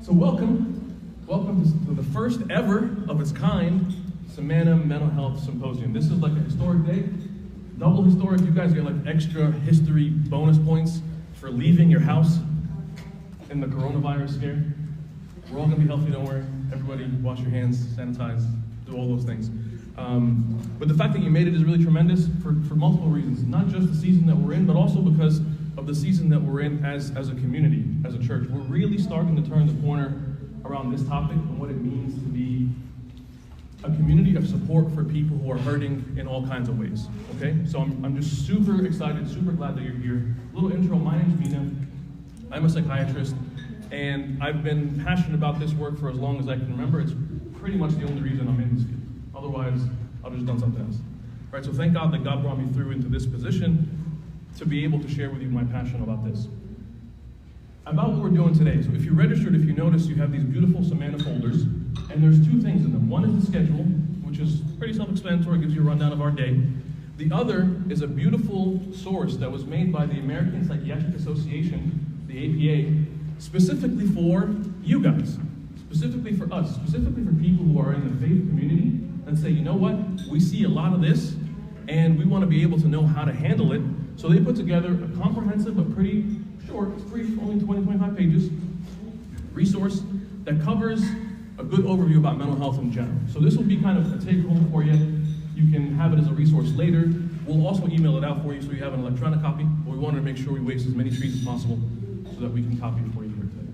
So welcome to the first ever of its kind Mena Mental Health Symposium. This is like a historic day, double historic. You guys get like extra history bonus points for leaving your house in the coronavirus scare. We're all gonna be healthy, don't worry. Everybody wash your hands, sanitize, do all those things. But the fact that you made it is really tremendous for multiple reasons, not just the season that we're in, but also because of the season that we're in as a community, as a church. We're really starting to turn the corner around this topic and what it means to be a community of support for people who are hurting in all kinds of ways, okay? So I'm just super excited, super glad that you're here. A little intro, my name's Mena. I'm a psychiatrist, and I've been passionate about this work for as long as I can remember. It's pretty much the only reason I'm in this field. Otherwise, I'll just done something else. Right, so thank God that God brought me through into this position to be able to share with you my passion about this. About what we're doing today. So if you registered, if you notice, you have these beautiful Mena folders, and there's two things in them. One is the schedule, which is pretty self-explanatory, gives you a rundown of our day. The other is a beautiful source that was made by the American Psychiatric Association, the APA, specifically for you guys, specifically for us, specifically for people who are in the faith community and say, you know what, we see a lot of this, and we want to be able to know how to handle it. So they put together a comprehensive but pretty short, it's brief, only 20-25 pages, resource that covers a good overview about mental health in general. So this will be kind of a take-home for you. You can have it as a resource later. We'll also email it out for you so you have an electronic copy, but we wanted to make sure we waste as many trees as possible so that we can copy it for you here today.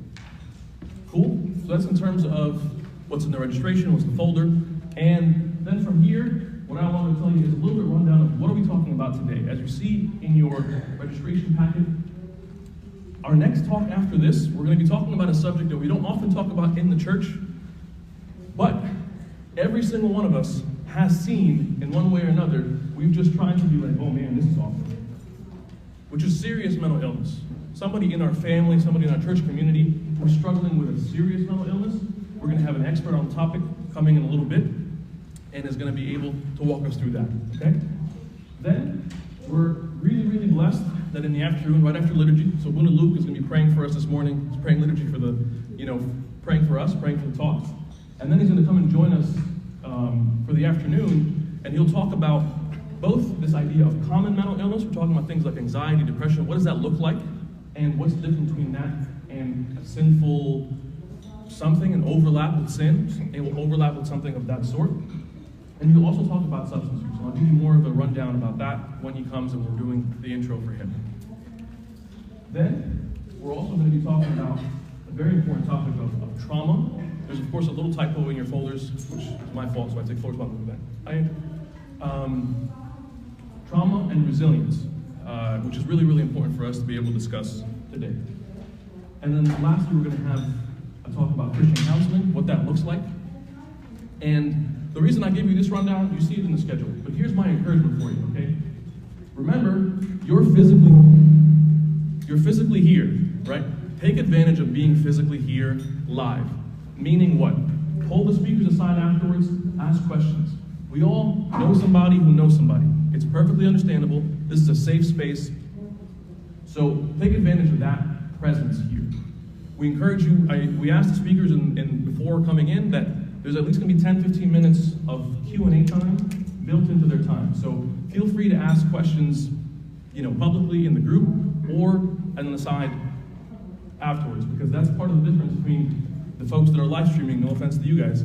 Cool? So that's in terms of what's in the registration, what's the folder, and then from here, what I want to tell you is a little bit rundown of what are we talking about today. As you see in your registration packet, our next talk after this, we're going to be talking about a subject that we don't often talk about in the church, but every single one of us has seen in one way or another. We've just tried to be like, oh man, this is awful, which is serious mental illness. Somebody in our family, somebody in our church community who's struggling with a serious mental illness. We're going to have an expert on the topic coming in a little bit, and is going to be able to walk us through that, okay? Then, we're really, really blessed that in the afternoon, right after liturgy, so Boone and Luke is going to be praying for us this morning. He's praying liturgy for the, praying for us, praying for the talks. And then he's going to come and join us for the afternoon, and he'll talk about both this idea of common mental illness. We're talking about things like anxiety, depression. What does that look like? And what's the difference between that and a sinful something, an overlap with sin? It will overlap with something of that sort. And he'll also talk about substance use. And I'll give you more of a rundown about that when he comes and we're doing the intro for him. Then, we're also going to be talking about a very important topic of trauma. There's, of course, a little typo in your folders, which is my fault, so I take full responsibility for that. Trauma and resilience, which is really, really important for us to be able to discuss today. And then lastly, we're going to have a talk about Christian counseling, what that looks like. And the reason I give you this rundown, you see it in the schedule, but here's my encouragement for you, okay? Remember, you're physically here, right? Take advantage of being physically here live. Meaning what? Pull the speakers aside afterwards, ask questions. We all know somebody who knows somebody. It's perfectly understandable. This is a safe space. So take advantage of that presence here. We encourage you, we asked the speakers before coming in that there's at least going to be 10-15 minutes of Q&A time built into their time. So feel free to ask questions, publicly in the group or on the side afterwards, because that's part of the difference between the folks that are live streaming, no offense to you guys,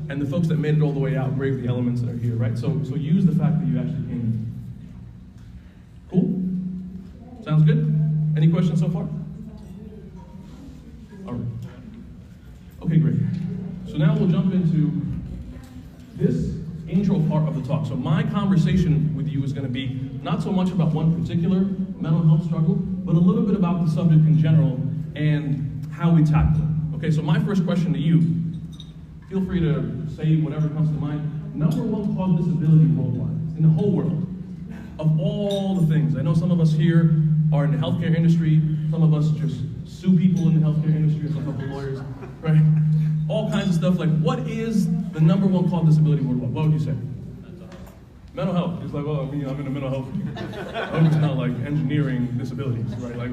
and the folks that made it all the way out, brave the elements that are here, right? So use the fact that you actually came in. Cool? Sounds good? Any questions so far? All right. Okay, great. So now we'll jump into this intro part of the talk. So my conversation with you is going to be not so much about one particular mental health struggle, but a little bit about the subject in general and how we tackle it. Okay, so my first question to you, feel free to say whatever comes to mind. Number one cause disability worldwide, in the whole world, of all the things. I know some of us here are in the healthcare industry, some of us just sue people in the healthcare industry, some of the lawyers, right? All kinds of stuff. Like, what is the number one cause disability worldwide? What would you say? Mental health. It's like, well, I'm in a mental health. I hope it's not like engineering disabilities, right? Like,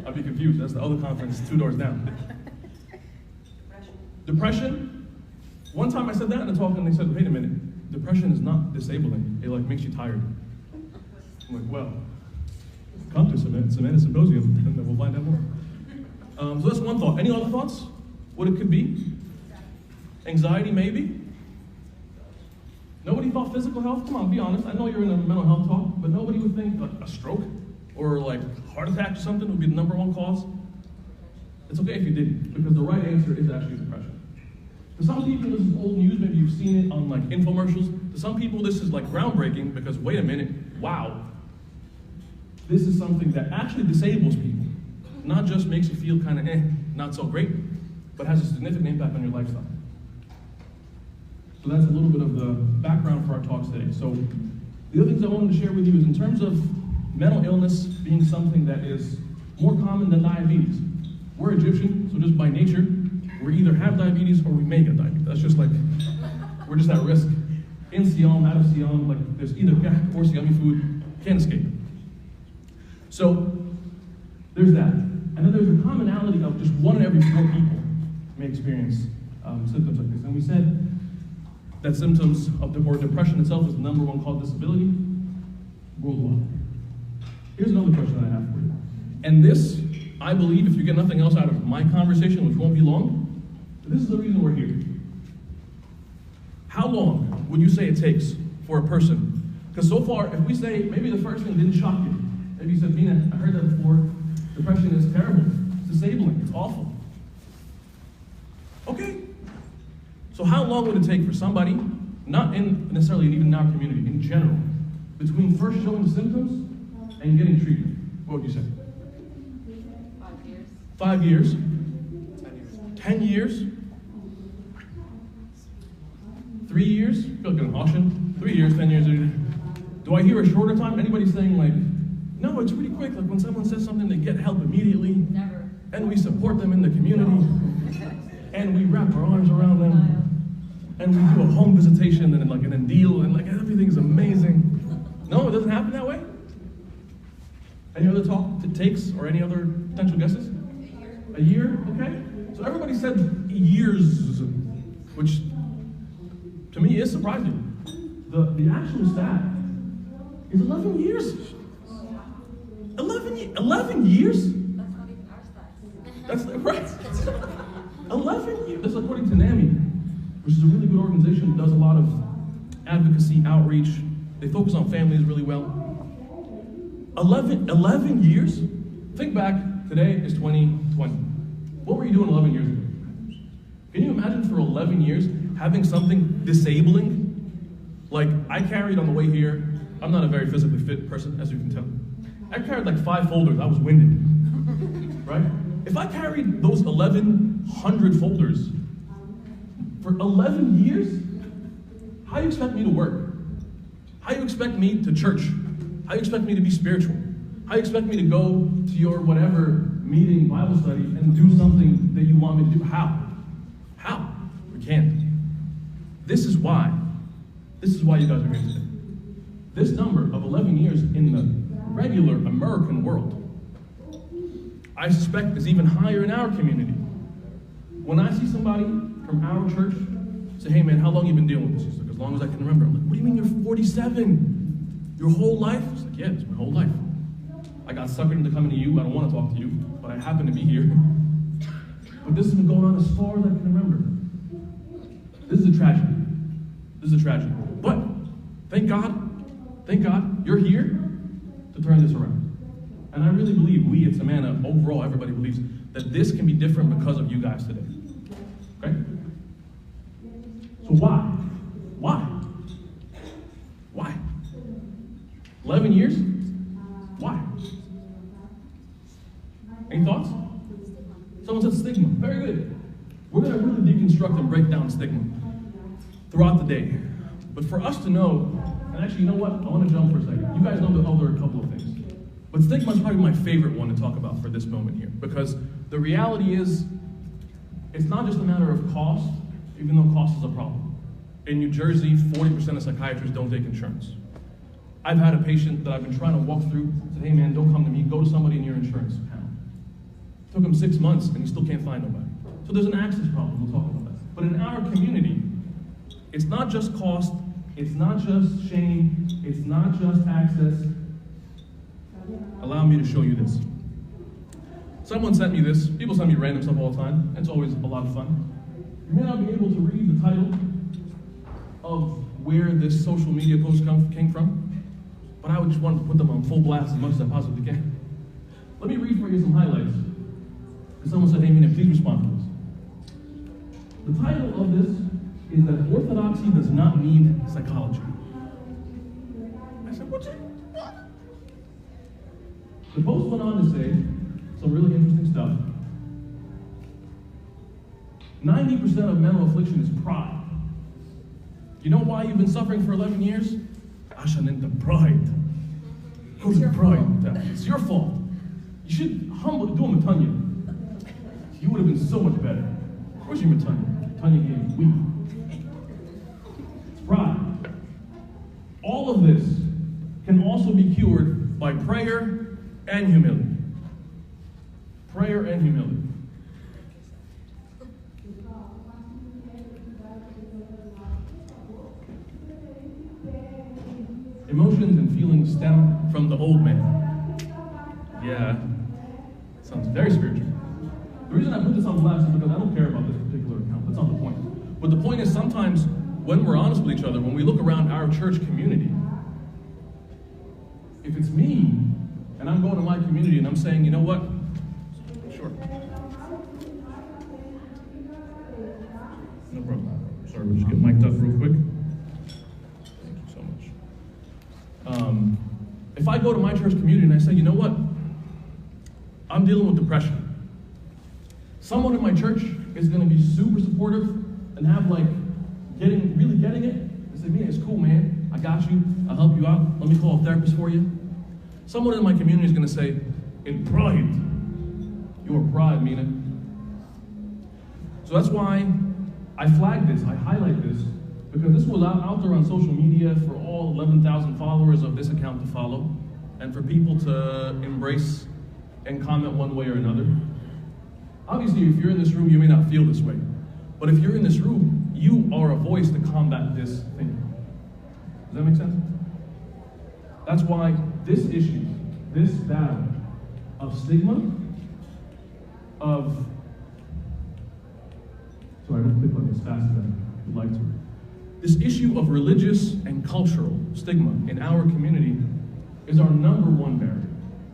I'd be confused. That's the other conference 2 doors down. Depression, one time I said that in a talk and they said, wait a minute, depression is not disabling. It like makes you tired. I'm like, well, come to Mena Symposium and then we'll find out more. So that's one thought. Any other thoughts? What it could be? Anxiety, maybe? Nobody thought physical health? Come on, be honest. I know you're in a mental health talk, but nobody would think a stroke or like heart attack or something would be the number one cause. It's okay if you didn't, because the right answer is actually depression. To some people, this is old news. Maybe you've seen it on like infomercials. To some people, this is like groundbreaking because wait a minute, wow. This is something that actually disables people. Not just makes you feel kind of not so great, but has a significant impact on your lifestyle. So that's a little bit of the background for our talks today. So the other things I wanted to share with you is in terms of mental illness being something that is more common than diabetes. We're Egyptian, so just by nature, we either have diabetes or we may get diabetes. That's just like, we're just at risk. In Siam, out of Siam, like there's either gak or Siami food, can't escape. So there's that. And then there's a commonality of just 1 in every 4 people may experience symptoms like this. And we said that symptoms of depression itself is the number 1 cause of disability worldwide. Here's another question that I have for you. And this, I believe, if you get nothing else out of my conversation, which won't be long, this is the reason we're here. How long would you say it takes for a person? Because so far, if we say, maybe the first thing didn't shock you. Maybe you said, Mena, I heard that before. Depression is terrible. It's disabling. It's awful. Okay. So how long would it take for somebody, not necessarily even in our community, in general, between first showing symptoms and getting treatment? What would you say? 5 years. 5 years? 10 years. 10 years? 3 years? I feel like an auction. 3 years, 10 years. Do I hear a shorter time? Anybody saying like, no, it's pretty quick. Like when someone says something, they get help immediately. Never. And we support them in the community. And we wrap our arms around them. And we do a home visitation and like an deal and like everything's amazing. No, it doesn't happen that way. Any other talk it takes or any other potential guesses? A year? Okay. So everybody said years, which to me is surprising. The actual stat is 11 years. 11 years? That's not even our stats. That's right. 11 years. This is according to NAMI, which is a really good organization that does a lot of advocacy, outreach. They focus on families really well. 11 years? Think back, today is 2020. What were you doing 11 years ago? Can you imagine for 11 years having something disabling? Like I carried on the way here, I'm not a very physically fit person, as you can tell. I carried like 5 folders, I was winded, right? If I carried those 1,100 folders for 11 years, how do you expect me to work? How do you expect me to church? How do you expect me to be spiritual? How do you expect me to go to your whatever meeting, Bible study, and do something that you want me to do? How? We can't. This is why you guys are here today. This number of 11 years in the regular American world, I suspect is even higher in our community. When I see somebody from our church say, hey man, how long have you been dealing with this? He's like, as long as I can remember. I'm like, what do you mean you're 47? Your whole life? He's like, yeah, it's my whole life. I got suckered into coming to you. I don't want to talk to you, but I happen to be here. But this has been going on as far as I can remember. This is a tragedy. But thank God, you're here to turn this around. And I really believe we at Mena, overall, everybody believes that this can be different because of you guys today. Okay? So why? 11 years? Why? Any thoughts? Someone said stigma. Very good. We're going to really deconstruct and break down stigma throughout the day. But for us to know, and actually, you know what? I want to jump for a second. You guys know the other couple of things. But stigma is probably my favorite one to talk about for this moment here. Because the reality is, it's not just a matter of cost, even though cost is a problem. In New Jersey, 40% of psychiatrists don't take insurance. I've had a patient that I've been trying to walk through, said, hey man, don't come to me, go to somebody in your insurance panel. Took him 6 months and he still can't find nobody. So there's an access problem, we'll talk about that. But in our community, it's not just cost, it's not just shame, it's not just access. Allow me to show you this. Someone sent me this. People send me random stuff all the time. It's always a lot of fun. You may not be able to read the title of where this social media post came from, but I would just want to put them on full blast as much as I possibly can. Let me read for you some highlights. And someone said, hey, Mena, please respond to this. The title of this is that orthodoxy does not need psychology. I said, what? The post went on to say some really interesting stuff. 90% of mental affliction is pride. You know why you've been suffering for 11 years? Ashaninta, pride. Who's pride? It's your fault. You should do a matanya. You would have been so much better. Where's your matanya? Matanya gave weak. Pride. All of this can also be cured by prayer and humility. Prayer and humility. Emotions and feelings stem from the old man. Yeah, sounds very spiritual. The reason I put this on blast is because I don't care about this particular account. That's not the point. But the point is sometimes when we're honest with each other, when we look around our church community, if it's me and I'm going to my community and I'm saying, you know what? Sure. No problem. Sorry, we'll just get mic'd up real quick. Thank you so much. If I go to my church community and I say, you know what? I'm dealing with depression. Someone in my church is going to be super supportive and have really getting it. They say, Mena, it's cool, man. I got you. I'll help you out. Let me call a therapist for you. Someone in my community is going to say, in pride, your pride, Mena. So that's why I flagged this, I highlight this, because this was out there on social media for all 11,000 followers of this account to follow, and for people to embrace and comment one way or another. Obviously, if you're in this room, you may not feel this way. But if you're in this room, you are a voice to combat this thing. Does that make sense? That's why this issue, this battle of stigma, sorry, I don't click like as fast as I would like to. This issue of religious and cultural stigma in our community is our number one barrier,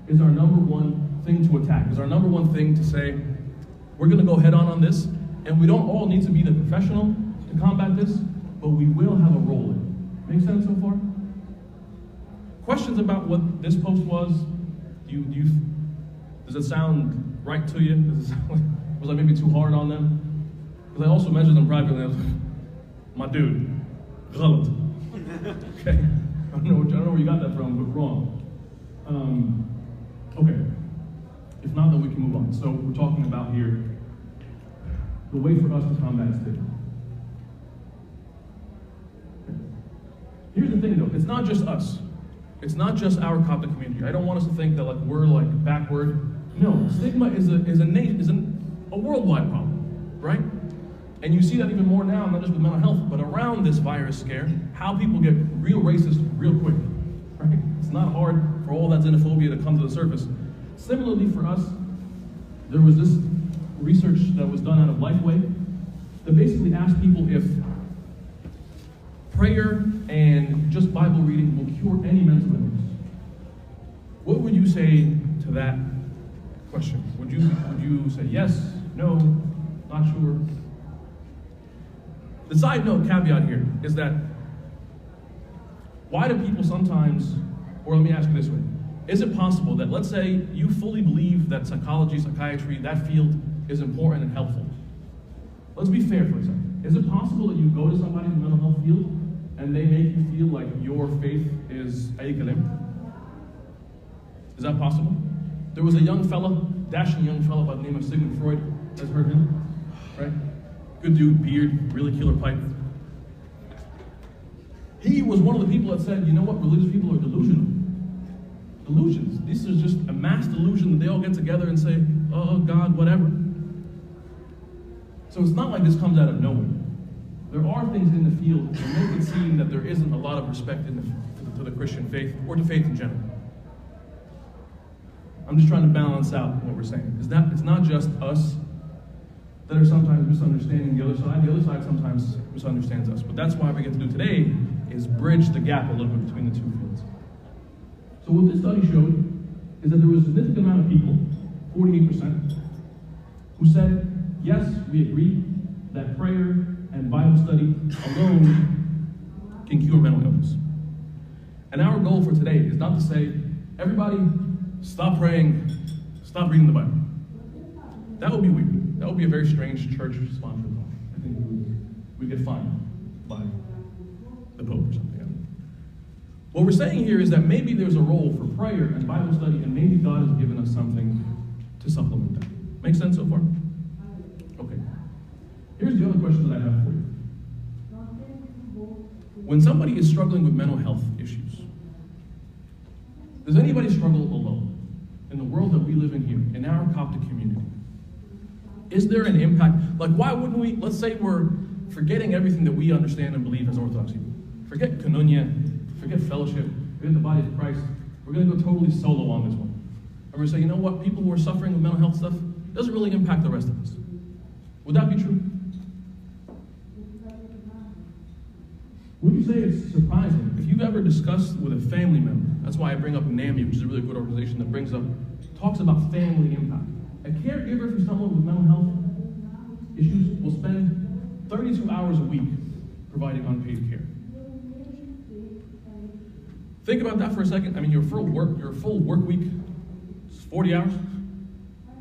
is our number one thing to attack, is our number one thing to say, we're gonna go head on this, and we don't all need to be the professional to combat this, but we will have a role in it. Make sense so far? Questions about what this post was? Does it sound right to you? Was I maybe too hard on them? Because I also mentioned them privately, and I was like, my dude, ghalat. Okay, I don't know where you got that from, but wrong. Okay, if not, then we can move on. So we're talking about here the way for us to combat stigma. Here's the thing though, it's not just us. It's not just our Coptic community. I don't want us to think that we're backward. No, stigma is a worldwide problem, right? And you see that even more now, not just with mental health, but around this virus scare, how people get real racist real quick, right? It's not hard for all that xenophobia to come to the surface. Similarly for us, there was this research that was done out of Lifeway that basically asked people if prayer and just Bible reading will cure any mental illness. What would you say to that question? Would you say yes, no, not sure? The side note caveat here is that why do people sometimes, or let me ask you this way, is it possible that, let's say, you fully believe that psychology, psychiatry, that field is important and helpful? Let's be fair for a second. Is it possible that you go to somebody in the mental health field and they make you feel like your faith is aykalim? Is that possible? There was a young fella, dashing young fella by the name of Sigmund Freud. You guys heard him? Right? Good dude, beard, really killer pipe. He was one of the people that said, you know what, religious people are delusional. Delusions. This is just a mass delusion that they all get together and say, oh God, whatever. So So it's not like this comes out of nowhere. There are things in the field that make it seem that there isn't a lot of respect to the Christian faith or to faith in general. I'm just trying to balance out what we're saying. It's not just us that are sometimes misunderstanding the other side. The other side sometimes misunderstands us. But that's why we get to do today is bridge the gap a little bit between the two fields. So what this study showed is that there was a significant amount of people, 48%, who said, yes, we agree that prayer and Bible study alone can cure mental illness. And our goal for today is not to say, everybody, stop praying, stop reading the Bible. That would be weird. That would be a very strange church-sponsored thought. I think we'd get fined by the Pope or something. What we're saying here is that maybe there's a role for prayer and Bible study, and maybe God has given us something to supplement that. Make sense so far? Okay. Here's the other question that I have for you. When somebody is struggling with mental health issues, does anybody struggle alone? In the world that we live in here, in our Coptic community, is there an impact? Like, why wouldn't we, let's say we're forgetting everything that we understand and believe as Orthodox people. Forget koinonia, forget fellowship, forget the body of Christ. We're going to go totally solo on this one. And we're going to say, you know what, people who are suffering with mental health stuff doesn't really impact the rest of us. Would that be true? Would you say it's surprising? If you've ever discussed with a family member, that's why I bring up NAMI, which is a really good organization that talks about family impact. A caregiver for someone with mental health issues will spend 32 hours a week providing unpaid care. Think about that for a second. I mean, your full work week is 40 hours,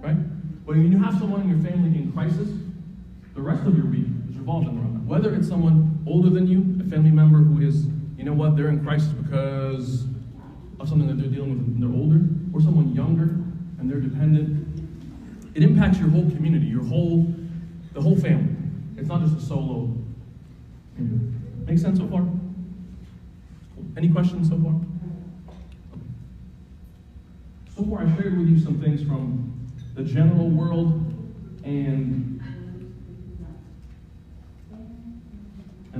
right? But when you have someone in your family in crisis, the rest of your week is revolved around that. Whether it's someone older than you, a family member who is, you know what, they're in crisis because of something that they're dealing with when they're older, or someone younger and they're dependent. It impacts your whole community, the whole family. It's not just a solo. Make sense so far? Any questions so far? Okay. So far I shared with you some things from the general world and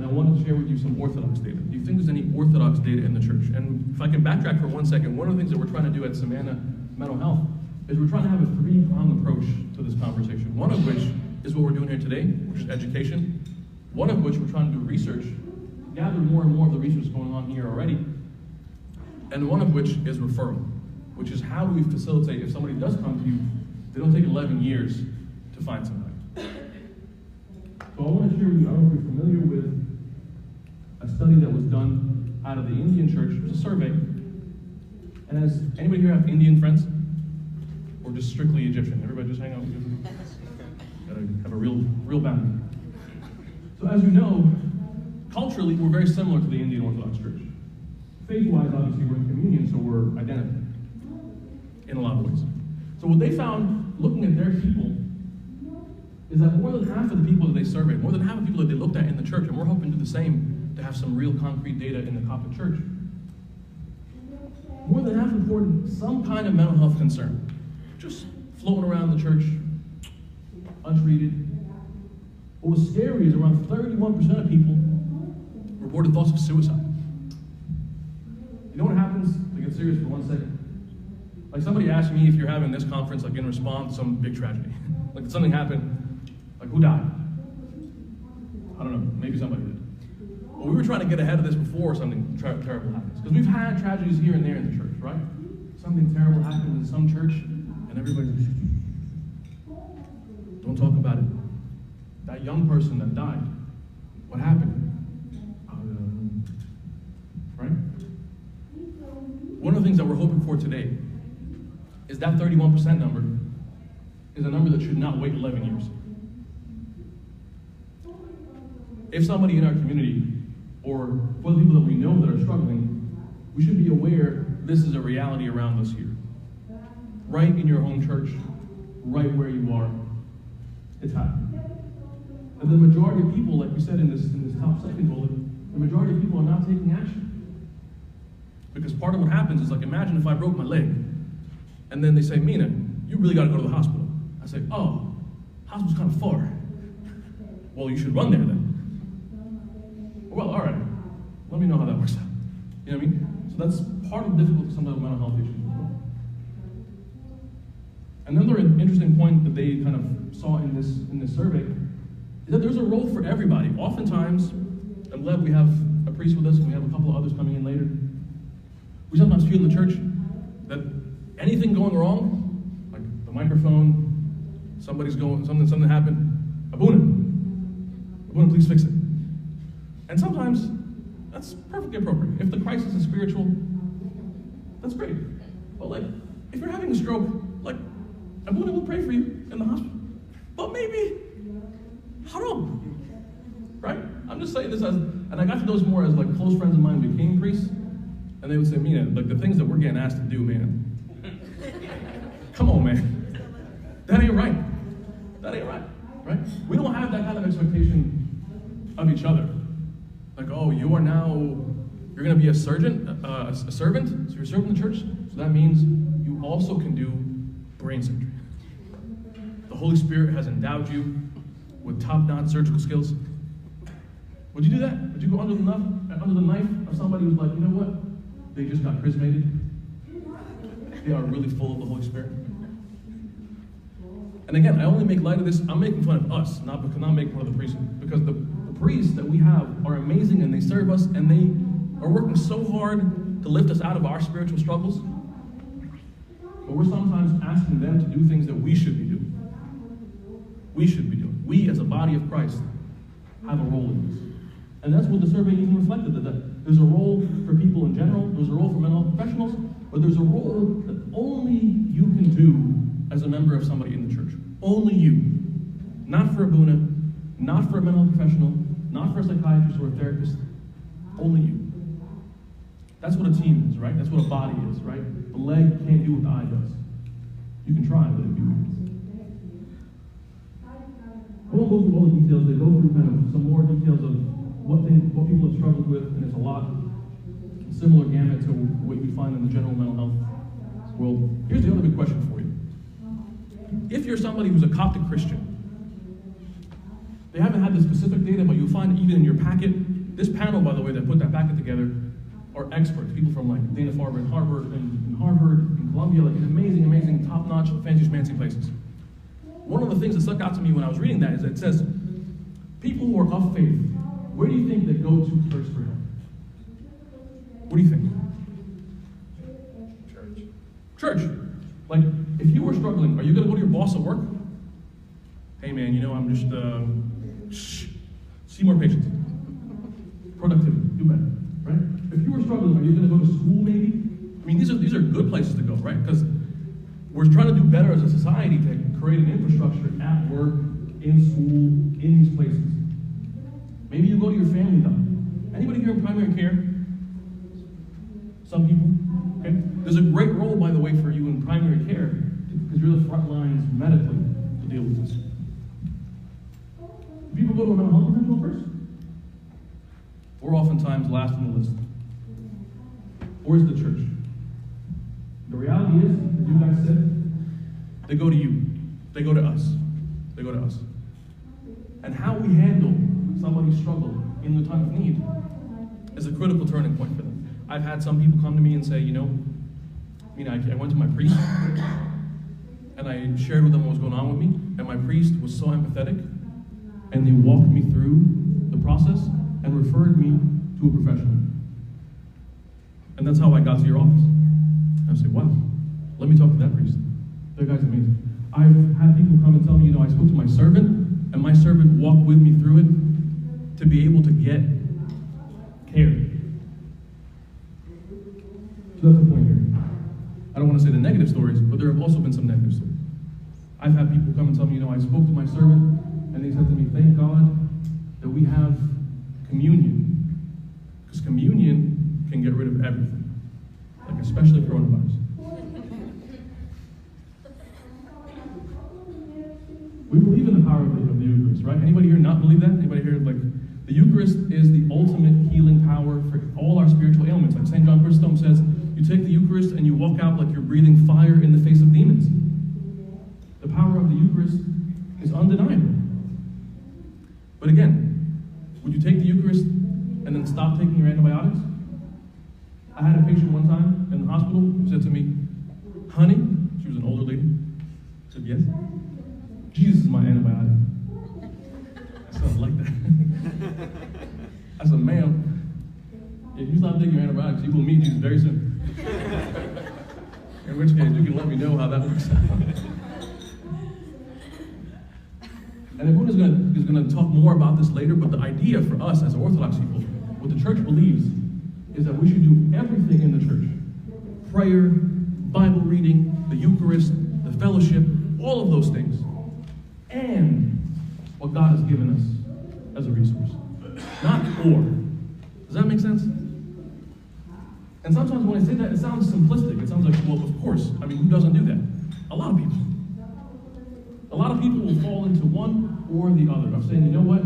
I wanted to share with you some Orthodox data. Do you think there's any Orthodox data in the church? And if I can backtrack for 1 second, one of the things that we're trying to do at Mena Mental Health is we're trying to have a three-pronged approach to this conversation. One of which is what we're doing here today, which is education. One of which we're trying to do research, gather more and more of the research going on here already. And one of which is referral, which is how do we facilitate if somebody does come to you, they don't take 11 years to find somebody. So I want to share with you, I don't know if you're familiar with a study that was done out of the Indian church. It was a survey. And has anybody here have Indian friends? Or just strictly Egyptian? Everybody just hang out with you? Gotta have a real boundary. So as you know, culturally, we're very similar to the Indian Orthodox Church. Faith-wise, obviously, we're in communion, so we're identical in a lot of ways. So what they found, looking at their people, is that more than half of the people that they surveyed, more than half of the people that they looked at in the church, and we're hoping to do the same to have some real concrete data in the Coptic Church, more than half reported some kind of mental health concern, just floating around the church, untreated. What was scary is around 31% of people reported thoughts of suicide. You know what happens? To get serious for 1 second. Like somebody asked me if you're having this conference like in response to some big tragedy. Like something happened, like who died? I don't know, maybe somebody did. But we were trying to get ahead of this before something terrible happens. Because we've had tragedies here and there in the church, right? Something terrible happens in some church, and everybody's like, don't talk about it. That young person that died, what happened? Right? One of the things that we're hoping for today is that 31% number is a number that should not wait 11 years. If somebody in our community, or for the people that we know that are struggling, we should be aware this is a reality around us here. Right in your home church, right where you are, it's happening. And the majority of people, like we said in this top second bullet, the majority of people are not taking action. Because part of what happens is, like, imagine if I broke my leg, and then they say, Mena, you really got to go to the hospital. I say, oh, hospital's kind of far. Well, you should run there then. Well, all right. Let me know how that works out. You know what I mean? So that's part of the difficulty sometimes with mental health issues as well. Another interesting point that they kind of saw in this survey is that there's a role for everybody. Oftentimes, I'm glad we have a priest with us and we have a couple of others coming in later. We sometimes feel in the church that anything going wrong, like the microphone, something happened, Abuna, please fix it. And sometimes that's perfectly appropriate. If the crisis is spiritual, that's great. But like, if you're having a stroke, like, Abuna will pray for you in the hospital. But maybe, haram, right? I'm just saying this and I got to know this more as like close friends of mine became priests, and they would say, Mena, like the things that we're getting asked to do, man. Come on, man. That ain't right. That ain't right, right? We don't have that kind of expectation of each other. Like, oh, you're gonna be a servant, so you're serving the church, so that means you also can do brain surgery. The Holy Spirit has endowed you with top-notch surgical skills. Would you do that? Would you go under the knife of somebody who's like, you know what? They just got chrismated. They are really full of the Holy Spirit. And again, I only make light of this. I'm making fun of us, not making fun of the priests, because the priests that we have are amazing and they serve us and they are working so hard to lift us out of our spiritual struggles. But we're sometimes asking them to do things that we should be doing. We should be doing. We, as a body of Christ, have a role in this. And that's what the survey even reflected, that there's a role for people in general, there's a role for mental health professionals, but there's a role that only you can do as a member of somebody in the church. Only you. Not for Abuna, not for a mental health professional, not for a psychiatrist or a therapist. Only you. That's what a team is, right? That's what a body is, right? The leg can't do what the eye does. You can try, but it'd be weak. I won't go through all the details. They go through kind of some more details of what people have struggled with, and it's a lot similar gamut to what you find in the general mental health world. Here's the other big question for you. If you're somebody who's a Coptic Christian, they haven't had the specific data, but you'll find even in your packet, this panel, by the way, that put that packet together, are experts, people from like Dana-Farber and Harvard, and Columbia, like amazing, amazing, top-notch, fancy places. One of the things that stuck out to me when I was reading that is that it says, people who are of faith, where do you think they go to first for help? What do you think? Church. Like, if you were struggling, are you going to go to your boss at work? Hey man, you know, I'm just, see more patients. Productivity, do better, right? If you were struggling, are you going to go to school maybe? I mean, these are good places to go, right? Because we're trying to do better as a society to create an infrastructure at work, in school, in these places. Maybe you go to your family doctor. Anybody here in primary care? Some people, okay? There's a great role, by the way, for you in primary care because you're the front lines medically to deal with this. Do people go to a mental health professional first? We're oftentimes last on the list. Or is the church? The reality is, as you guys said, they go to you. They go to us. They go to us. And how we handle somebody's struggle in the time of need is a critical turning point for them. I've had some people come to me and say, you know, I went to my priest and I shared with them what was going on with me, and my priest was so empathetic, and they walked me through the process and referred me to a professional. And that's how I got to your office. I say, wow, let me talk to that priest. That guy's amazing. I've had people come and tell me, I spoke to my servant, and my servant walked with me through it to be able to get care. So that's the point here. I don't want to say the negative stories, but there have also been some negative stories. I've had people come and tell me, I spoke to my servant, and they said to me, thank God that we have communion. Because communion can get rid of everything, like especially coronavirus. We believe in the power of the Eucharist, right? Anybody here not believe that? Anybody here, like, the Eucharist is the ultimate healing power for all our spiritual ailments. Like St. John Chrysostom says, you take the Eucharist and you walk out like you're breathing fire in the face of demons. The power of the Eucharist is undeniable. But But again, would you take the Eucharist and then stop taking your antibiotics? I had a patient one time in the hospital who said to me, honey, she was an older lady, I said, yes, Jesus is my antibiotic. I said, I like that. I said, ma'am, if you stop taking your antibiotics, you will meet Jesus very soon. In which case, you can let me know how that works out. And everyone is going to talk more about this later, but the idea for us as Orthodox people, what the church believes, is that we should do everything in the church. Prayer, Bible reading, the Eucharist, the fellowship, all of those things. And what God has given us as a resource. Not or. Does that make sense? And sometimes when I say that, it sounds simplistic. It sounds like, well, of course. I mean, who doesn't do that? A lot of people. A lot of people will fall into one or the other of saying, you know what?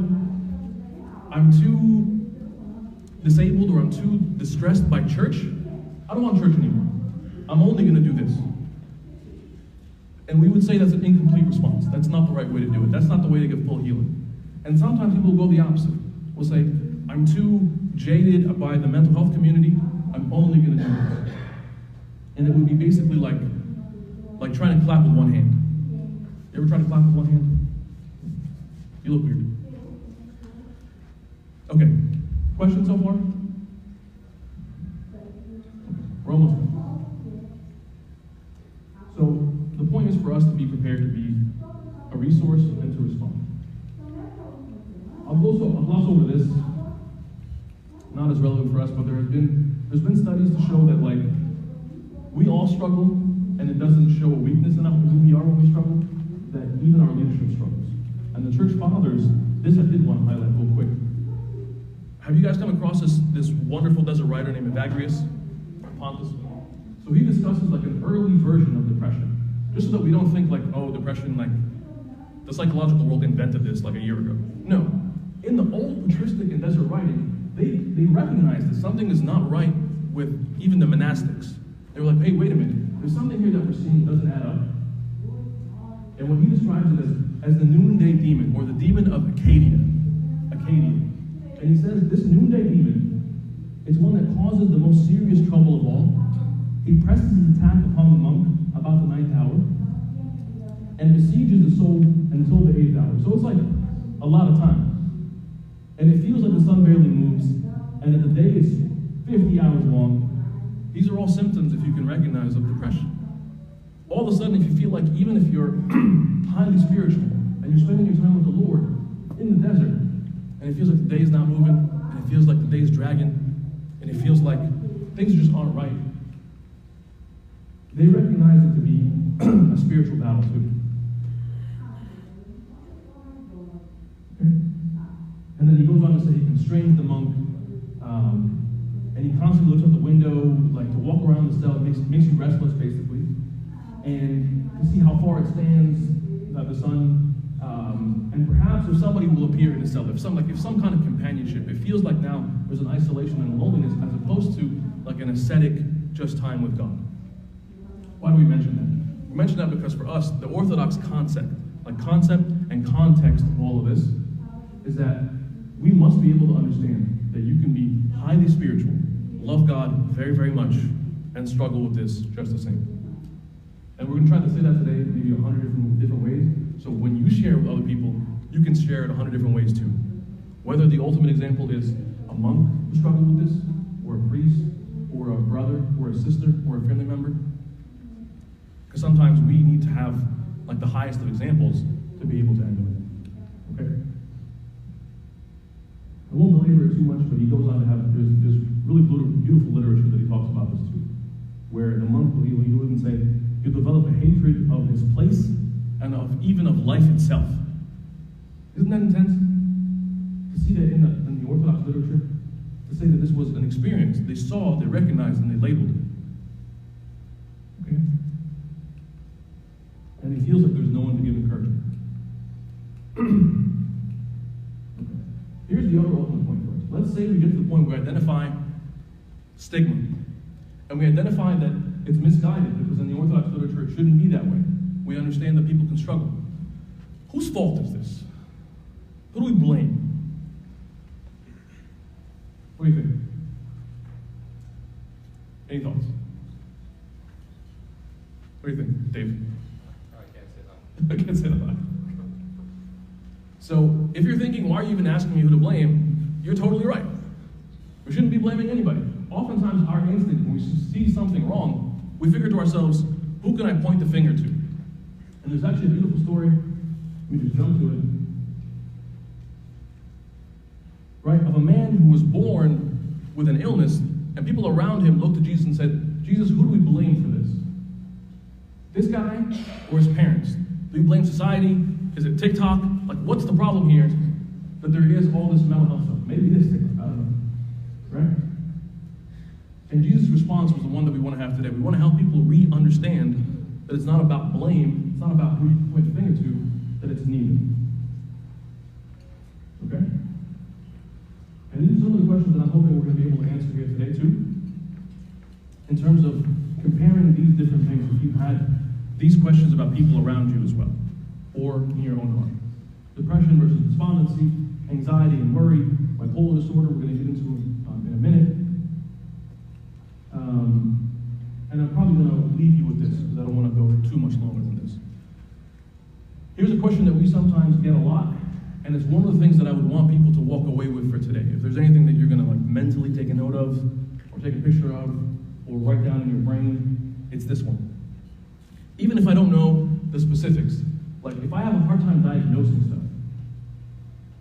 I'm too disabled or I'm too distressed by church. I don't want church anymore. I'm only going to do this. And we would say that's an incomplete response. That's not the right way to do it. That's not the way to get full healing. And sometimes people will go the opposite. We'll say, I'm too jaded by the mental health community. I'm only going to do this. And it would be basically like trying to clap with one hand. You ever try to clap with one hand? You look weird. Okay. Questions so far? We're almost done. So the point is for us to be prepared to be a resource and to respond. I'll gloss over this. Not as relevant for us, but there's been studies to show that we all struggle, and it doesn't show a weakness in who we are when we struggle. That even our leadership struggles. And the church fathers, this I did want to highlight real quick. Have you guys come across this wonderful desert writer named Evagrius Pontus? So he discusses an early version of depression, just so that we don't think oh, depression, the psychological world invented this a year ago. No. In the old patristic and desert writing, they recognized that something is not right with even the monastics. They were like, hey, wait a minute, there's something here that we're seeing that doesn't add up. And when he describes it as the noonday demon, or the demon of Acadia. And he says this noonday demon is one that causes the most serious trouble of all. He presses his attack upon the monk about the 9th hour, and besieges the soul until the 8th hour. So it's a lot of time. And it feels like the sun barely moves, and that the day is 50 hours long. These are all symptoms, if you can recognize, of depression. All of a sudden, if you feel like even if you're highly spiritual and you're spending your time with the Lord in the desert, and it feels like the day is not moving, and it feels like the day is dragging, and it feels like things just aren't right, they recognize it to be a spiritual battle too. Okay? And then he goes on to say he constrains the monk, and he constantly looks out the window, to walk around the cell, makes you restless basically. And to see how far it stands, the sun, and perhaps if somebody will appear in the cell, if some kind of companionship, it feels like now there's an isolation and a loneliness as opposed to an ascetic just time with God. Why do we mention that? We mention that because for us, the Orthodox concept and context of all of this, is that we must be able to understand that you can be highly spiritual, love God very, very much, and struggle with this just the same. And we're going to try to say that today, maybe 100 different ways. So when you share with other people, you can share it 100 different ways too. Whether the ultimate example is a monk who struggled with this, or a priest, or a brother, or a sister, or a family member. Because sometimes we need to have the highest of examples to be able to handle it. Okay? I won't belabor it too much, but he goes on to have, there's really beautiful literature that he talks about this too. Where the monk, he would even say, you develop a hatred of his place and even of life itself. Isn't that intense? To see that in the Orthodox literature, to say that this was an experience. They saw, they recognized, and they labeled it. Okay? And he feels like there's no one to give encouragement. Okay. Here's the other ultimate point for us. Let's say we get to the point where we identify stigma. And we identify that it's misguided because in the Orthodox literature it shouldn't be that way. We understand that people can struggle. Whose fault is this? Who do we blame? What do you think? Any thoughts? What do you think, Dave? I can't say that. I can't say that. So, if you're thinking, why are you even asking me who to blame? You're totally right. We shouldn't be blaming anybody. Oftentimes, our instinct, when we see something wrong, we figure to ourselves, who can I point the finger to? And there's actually a beautiful story. Let me just jump to it. Right, of a man who was born with an illness, and people around him looked at Jesus and said, Jesus, who do we blame for this? This guy or his parents? Do we blame society? Is it TikTok? Like, what's the problem here that there is all this mental health stuff? Maybe it is TikTok, I don't know. Right? And Jesus' response was the one that we want to have today. We want to help people re-understand that it's not about blame, it's not about who you point the finger to, that it's neither. Okay? And these are some of the questions that I'm hoping we're going to be able to answer here today too. In terms of comparing these different things, if you've had these questions about people around you as well, or in your own heart. Depression versus despondency, anxiety and worry, bipolar disorder, we're going to get into in a minute. And I'm probably going to leave you with this, because I don't want to go too much longer than this. Here's a question that we sometimes get a lot, and it's one of the things that I would want people to walk away with for today. If there's anything that you're going to like mentally take a note of, or take a picture of, or write down in your brain, it's this one. Even if I don't know the specifics, like if I have a hard time diagnosing stuff,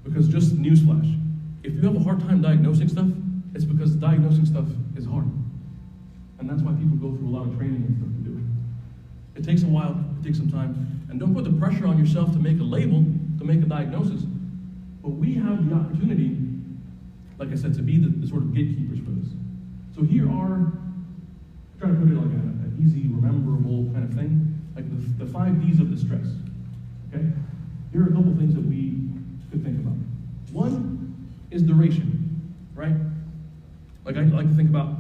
because just newsflash, if you have a hard time diagnosing stuff, it's because diagnosing stuff is hard. And that's why people go through a lot of training and stuff to do it. It takes a while, it takes some time, and don't put the pressure on yourself to make a label, to make a diagnosis. But we have the opportunity, like I said, to be the sort of gatekeepers for this. So here are, I'm trying to put it like an easy, rememberable kind of thing, like the 5 Ds of distress. Okay? Here are a couple things that we could think about. One is duration, right? Like I like to think about,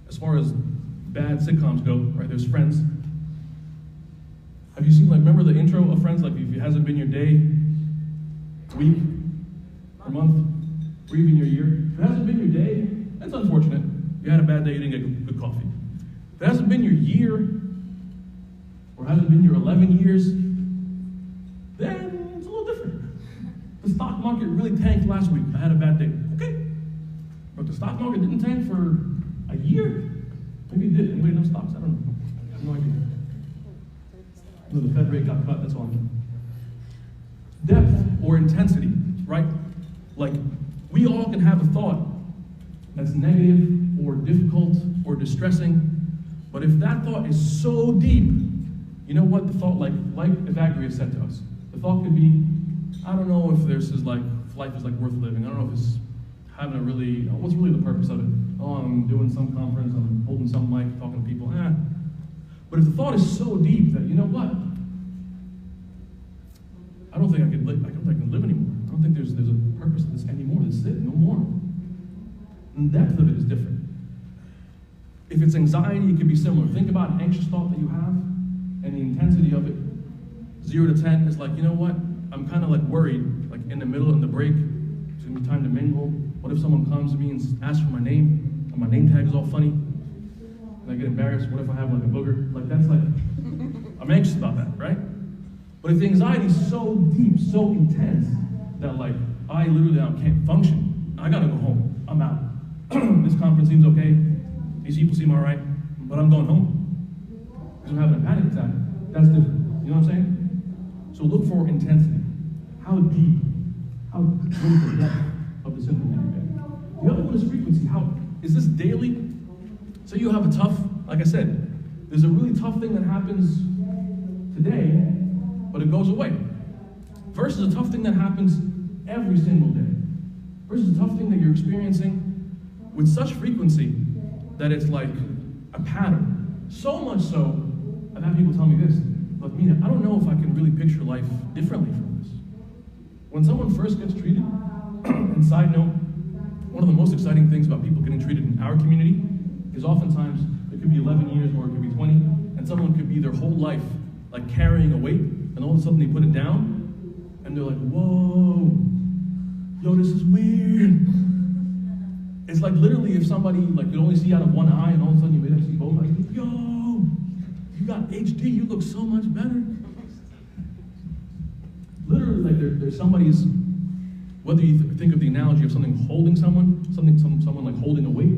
as far as bad sitcoms go, right? There's Friends. Have you seen, like, remember the intro of Friends? Like, if it hasn't been your day, week, or month, or even your year. If it hasn't been your day, that's unfortunate. You had a bad day, you didn't get good coffee. If it hasn't been your year, or hasn't been your 11 years, then it's a little different. The stock market really tanked last week. I had a bad day. Okay. But the stock market didn't tank for a year? Maybe it did. Anybody know stocks? I don't know. I have no idea. No, the Fed rate got cut, that's all I know. Depth or intensity, right? Like, we all can have a thought that's negative or difficult or distressing, but if that thought is so deep, you know what the thought, like Evagrius said to us, the thought could be, I don't know if this is like, if life is like worth living. I don't know if it's having a really, what's really the purpose of it? Oh, I'm doing some conference, I'm holding some mic, talking to people, But if the thought is so deep that, you know what? I don't think I can live, I don't think I can live anymore. I don't think there's a purpose to this anymore. This is it, no more. And the depth of it is different. If it's anxiety, it could be similar. Think about an anxious thought that you have, and the intensity of it. 0 to 10 is like, you know what? I'm kind of like worried, like in the middle of the break, it's gonna be time to mingle. What if someone comes to me and asks for my name, and my name tag is all funny, and I get embarrassed? What if I have like a booger? Like that's like, I'm anxious about that, right? But if the anxiety is so deep, so intense, that like, I literally now can't function, I gotta go home, I'm out. This conference seems okay, these people seem all right, but I'm going home. Because I'm having a panic attack, that's different, you know what I'm saying? So look for intensity. How deep, how what is the depth of the symptom that you're getting? The other one is frequency. How is this daily? So you have a tough, like I said, there's a really tough thing that happens today, but it goes away. Versus a tough thing that happens every single day. Versus a tough thing that you're experiencing with such frequency that it's like a pattern. So much so, I've had people tell me this, but Mena, I don't know if I can really picture life differently from this. When someone first gets treated, and side note, one of the most exciting things about people getting treated in our community is oftentimes it could be 11 years or it could be 20, and someone could be their whole life like carrying a weight, and all of a sudden they put it down, and they're like, whoa, yo, this is weird. It's like literally if somebody like could only see out of one eye and all of a sudden you made them see both eyes. Yo, you got HD, you look so much better. Literally, like there's somebody's, whether you think of the analogy of something holding someone, someone like holding a weight,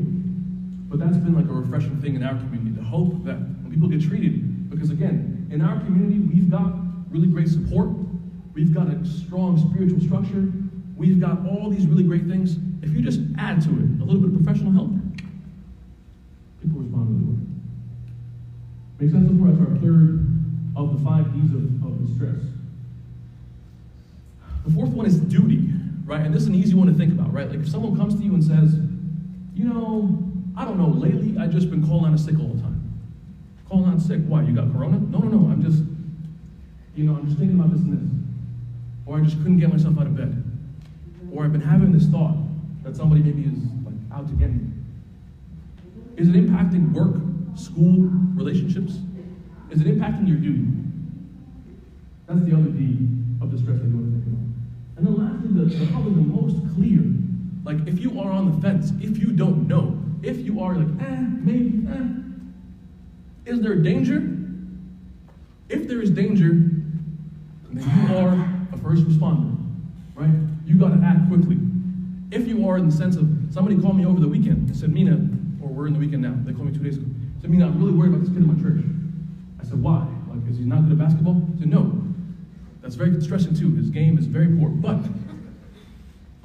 but that's been like a refreshing thing in our community, to hope that when people get treated, because again, in our community, we've got really great support, we've got a strong spiritual structure, we've got all these really great things. If you just add to it a little bit of professional help, people respond really well. Make sense so far? That's our third of the 5 Ds of distress. The fourth one is duty, right? And this is an easy one to think about, right? Like if someone comes to you and says, you know, I don't know, lately I've just been calling out sick all the time. Calling out sick, why, you got corona? No, I'm just thinking about this and this. Or I just couldn't get myself out of bed. Or I've been having this thought that somebody maybe is like out to get me. Is it impacting work, school, relationships? Is it impacting your duty? That's the other D of distress that you want to think about. And then lastly, probably the most clear, like if you are on the fence, if you don't know, if you are like, maybe, is there danger? If there is danger, then you are a first responder, right? You got to act quickly. If you are in the sense of, somebody called me over the weekend and said, Mena, or we're in the weekend now, they called me 2 days ago, said, Mena, I'm really worried about this kid in my church. I said, why? Like, is he not good at basketball? He said, no. That's very distressing too. His game is very poor. But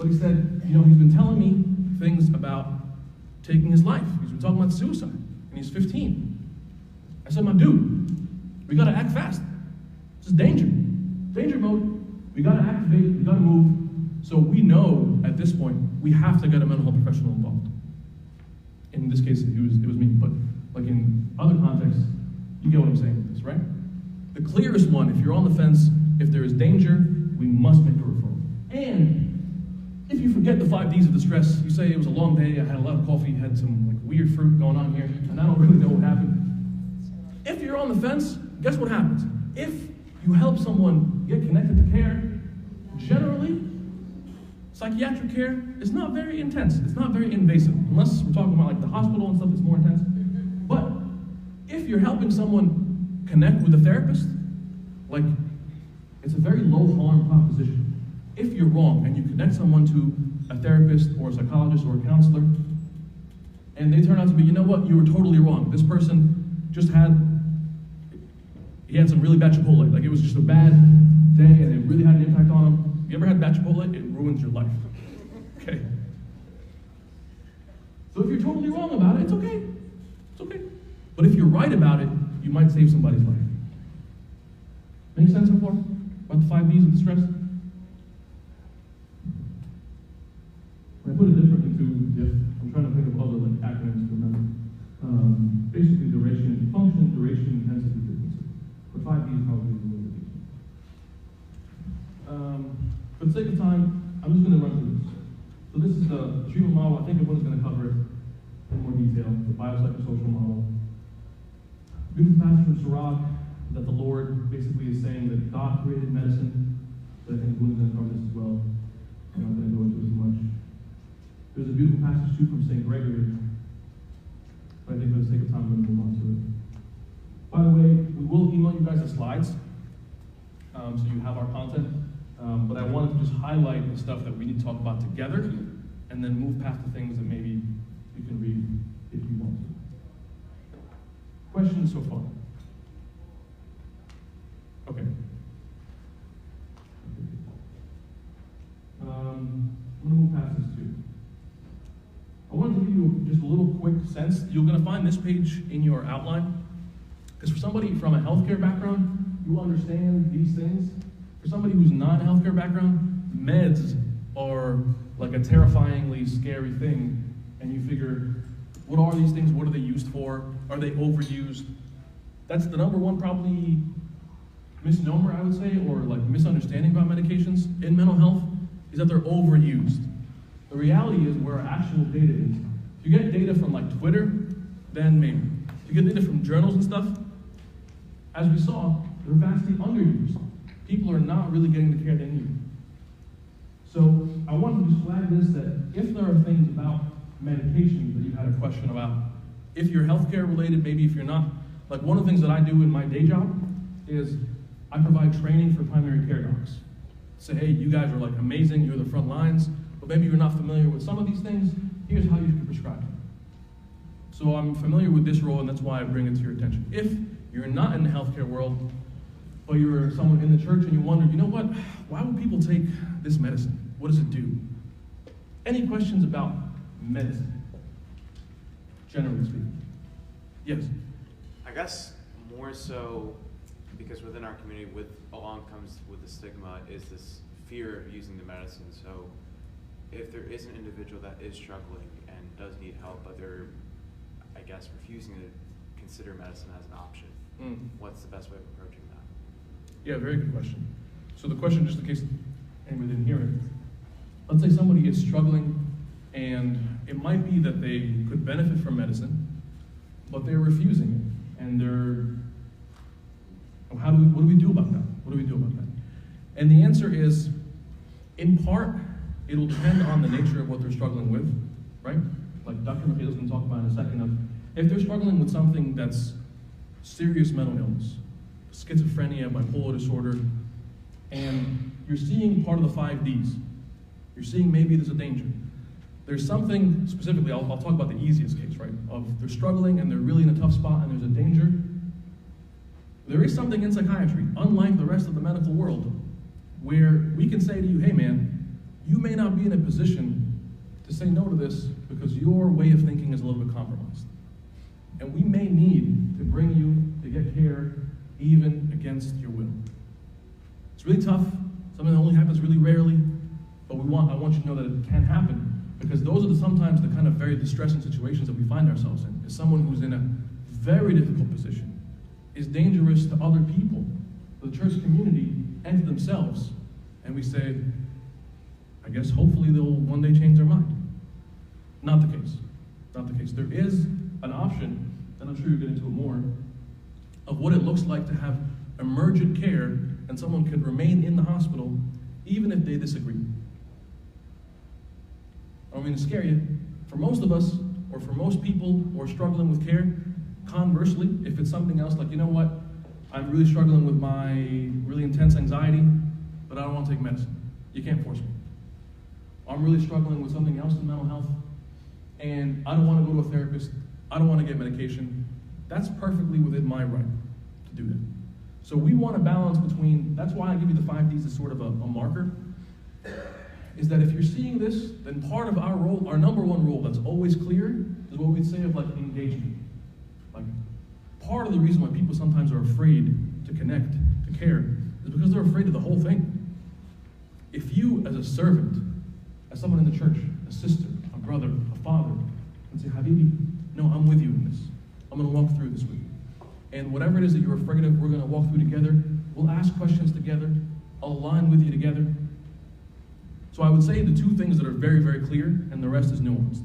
he said, he's been telling me things about taking his life. He's been talking about suicide, and he's 15. I said, my dude, we gotta act fast. This is danger. Danger mode. We gotta activate, we gotta move. So we know at this point, we have to get a mental health professional involved. In this case, it was me, but like in other contexts, you get what I'm saying with this, right? The clearest one, if you're on the fence, if there is danger, we must make a referral. And if you forget the 5 Ds of distress, you say it was a long day, I had a lot of coffee, had some like weird fruit going on here, and I don't really know what happened. If you're on the fence, guess what happens? If you help someone get connected to care, generally, psychiatric care is not very intense. It's not very invasive, unless we're talking about like the hospital and stuff that's more intense. But if you're helping someone connect with a therapist, like it's a very low harm proposition. If you're wrong and you connect someone to a therapist or a psychologist or a counselor, and they turn out to be, you know what, you were totally wrong. This person just had some really bad Chipotle. Like it was just a bad day and it really had an impact on him. You ever had bad Chipotle? It ruins your life. Okay. So if you're totally wrong about it, it's okay. It's okay. But if you're right about it, you might save somebody's life. Make sense so far? About the 5 Ds of distress? When I put it differently too, I'm trying to think of other like acronyms to remember. Basically duration, function, duration, intensity, frequency. But 5 Ds probably is a little bit easier. For the sake of time, I'm just going to run through this. So this is the treatment model. I think everyone's going to cover it in more detail. The biopsychosocial model. Beautiful passage from Sirach that the Lord basically is saying that God created medicine. But I think Gwen's going to cover this as well. I'm not going to go into it too much. There's a beautiful passage too from St. Gregory. But I think for the sake of time, I'm going to move on to it. By the way, we will email you guys the slides, so you have our content. But I wanted to just highlight the stuff that we need to talk about together, and then move past the things that maybe you can read if you want to. Questions so far? Okay. I'm going to move past this too. I wanted to give you just a little quick sense. You're going to find this page in your outline, because for somebody from a healthcare background, you understand these things. For somebody who's not a healthcare background, meds are like a terrifyingly scary thing, and you figure, what are these things? What are they used for? Are they overused? That's the number one probably misnomer, I would say, or like misunderstanding about medications in mental health, is that they're overused. The reality is where our actual data is. If you get data from like Twitter, then maybe. If you get data from journals and stuff, as we saw, they're vastly underused. People are not really getting the care they need. So I want to just flag this, that if there are things about medications that you had a question about. If you're healthcare related, maybe if you're not, like one of the things that I do in my day job is I provide training for primary care docs. Say, hey, you guys are like amazing, you're the front lines, but maybe you're not familiar with some of these things, here's how you can prescribe them. So I'm familiar with this role, and that's why I bring it to your attention. If you're not in the healthcare world, but you're someone in the church and you wonder, you know what, why would people take this medicine? What does it do? Any questions about medicine, generally speaking? Yes? I guess more so because within our community, along comes with the stigma is this fear of using the medicine. So if there is an individual that is struggling and does need help, but they're, I guess, refusing to consider medicine as an option, what's the best way of approaching that? Yeah, very good question. So the question, just in case anyone didn't hear it, let's say somebody is struggling and it might be that they could benefit from medicine, but they're refusing it, and what do we do about that? What do we do about that? And the answer is, in part, it'll depend on the nature of what they're struggling with, right? Like Dr. Michaela's going to talk about in a second of, if they're struggling with something that's serious mental illness, schizophrenia, bipolar disorder, and you're seeing part of the 5 Ds, you're seeing maybe there's a danger. There's something, specifically, I'll talk about the easiest case, right? Of they're struggling and they're really in a tough spot and there's a danger. There is something in psychiatry, unlike the rest of the medical world, where we can say to you, hey man, you may not be in a position to say no to this because your way of thinking is a little bit compromised. And we may need to bring you to get care even against your will. It's really tough, something that only happens really rarely, but I want you to know that it can happen, because those are sometimes the kind of very distressing situations that we find ourselves in, is someone who's in a very difficult position, is dangerous to other people, the church community, and to themselves. And we say, I guess hopefully they'll one day change their mind. Not the case. Not the case. There is an option, and I'm sure you'll get into it more, of what it looks like to have emergent care and someone can remain in the hospital even if they disagree. I don't mean to scare you. For most of us, or for most people who are struggling with care, conversely, if it's something else like, you know what, I'm really struggling with my really intense anxiety, but I don't want to take medicine. You can't force me. I'm really struggling with something else in mental health, and I don't want to go to a therapist. I don't want to get medication. That's perfectly within my right to do that. So we want to balance between, that's why I give you the 5 Ds as sort of a marker, is that if you're seeing this, then part of our role, our number one role that's always clear, is what we'd say of like engagement. Like, part of the reason why people sometimes are afraid to connect to care is because they're afraid of the whole thing. If you, as a servant, as someone in the church, a sister, a brother, a father, and say, Habibi, no, I'm with you in this. I'm going to walk through this with you. And whatever it is that you're afraid of, we're going to walk through together. We'll ask questions together. I'll align with you together. So I would say the 2 things that are very, very clear, and the rest is nuanced.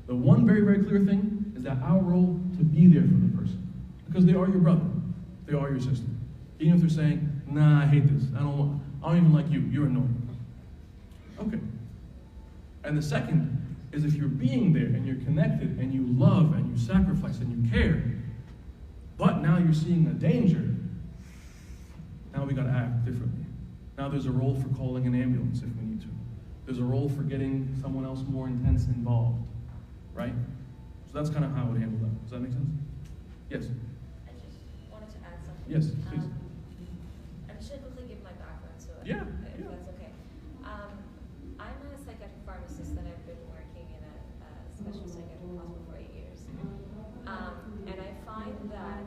The one very, very clear thing is that our role to be there for the person. Because they are your brother. They are your sister. Even if they're saying, nah, I hate this. I don't even like you. You're annoying. Okay. And the second is if you're being there and you're connected and you love and you sacrifice and you care, but now you're seeing a danger, now we got to act differently. Now there's a role for calling an ambulance if we need to. There's a role for getting someone else more intense involved, right? So that's kind of how I would handle that. Does that make sense? Yes? I just wanted to add something. Yes, please. I'm just going to quickly give my background, so if that's okay. I'm a psychiatric pharmacist, and I've been working in a special psychiatric hospital for 8 years. And I find that